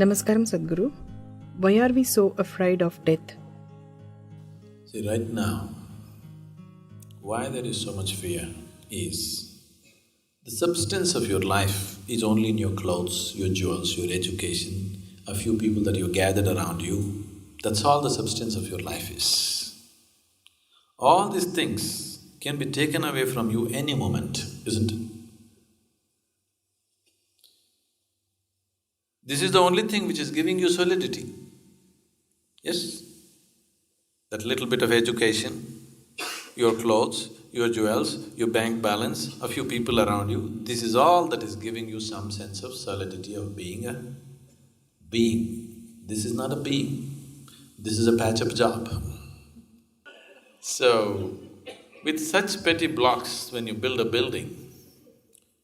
Namaskaram Sadhguru. Why are we so afraid of death? See, right now, why there is so much fear is the substance of your life is only in your clothes, your jewels, your education, a few people that you gathered around you. That's all the substance of your life is. All these things can be taken away from you any moment, isn't it? This is the only thing which is giving you solidity. Yes? That little bit of education, your clothes, your jewels, your bank balance, a few people around you, this is all that is giving you some sense of solidity of being a being. This is not a being, this is a patch-up job. So, with such petty blocks, when you build a building,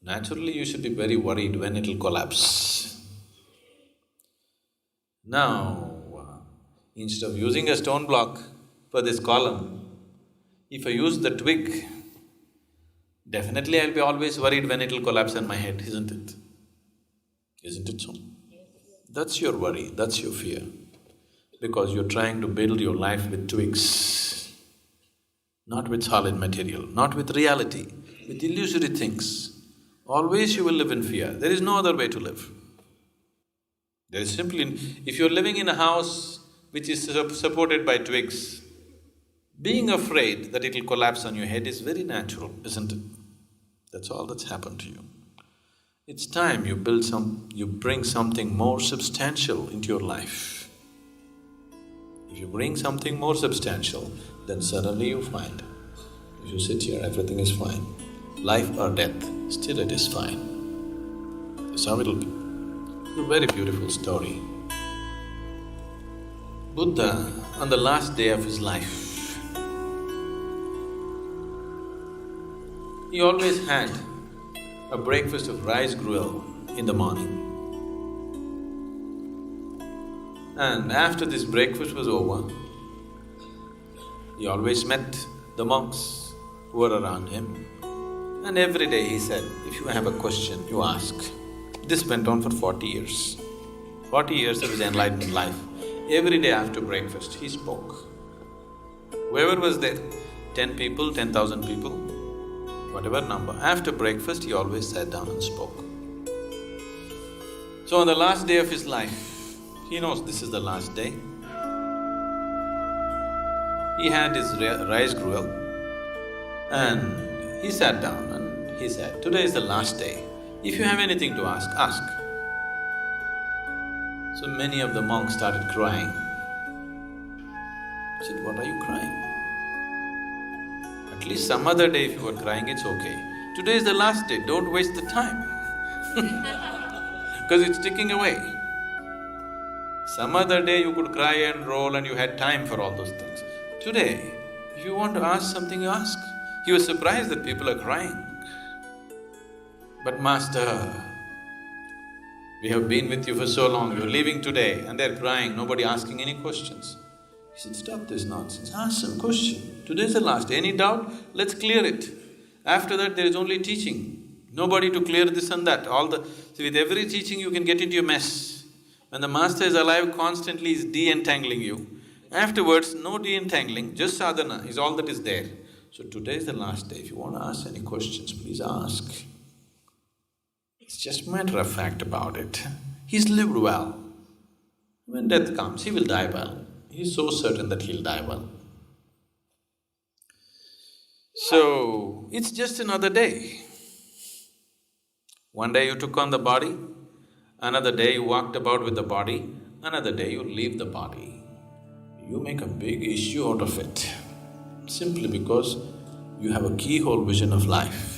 naturally you should be very worried when it'll collapse. Now, instead of using a stone block for this column, if I use the twig, definitely I'll be always worried when it'll collapse on my head, isn't it? Isn't it so? That's your worry, that's your fear, because you're trying to build your life with twigs, not with solid material, not with reality, with illusory things. Always you will live in fear, there is no other way to live. There is simply… if you're living in a house which is supported by twigs, being afraid that it'll collapse on your head is very natural, isn't it? That's all that's happened to you. It's time you bring something more substantial into your life. If you bring something more substantial, then suddenly you find, if you sit here, everything is fine. Life or death, still it is fine. That's how it'll be. A very beautiful story. Buddha, on the last day of his life, he always had a breakfast of rice gruel in the morning. And after this breakfast was over, he always met the monks who were around him. And every day he said, if you have a question, you ask. This went on for 40 years. 40 years of his enlightened life. Every day after breakfast, he spoke. Whoever was there, 10 people, 10,000 people, whatever number, after breakfast he always sat down and spoke. So on the last day of his life, he knows this is the last day. He had his rice gruel and he sat down and he said, today is the last day. If you have anything to ask, ask. So many of the monks started crying. I said, what are you crying? At least some other day if you were crying, it's okay. Today is the last day, don't waste the time because it's ticking away. Some other day you could cry and roll and you had time for all those things. Today, if you want to ask something, you ask. He was surprised that people are crying. But Master, we have been with you for so long, you're leaving today and they're crying, nobody asking any questions. He said, stop this nonsense, ask some question. Today's the last day, any doubt? Let's clear it. After that there is only teaching, nobody to clear this and that. See, with every teaching you can get into a mess. When the Master is alive, constantly is de-entangling you. Afterwards, no de-entangling, just sadhana is all that is there. So today is the last day, if you want to ask any questions, please ask. It's just a matter of fact about it. He's lived well. When death comes, he will die well. He's so certain that he'll die well. So, it's just another day. One day you took on the body, another day you walked about with the body, another day you leave the body. You make a big issue out of it, simply because you have a keyhole vision of life.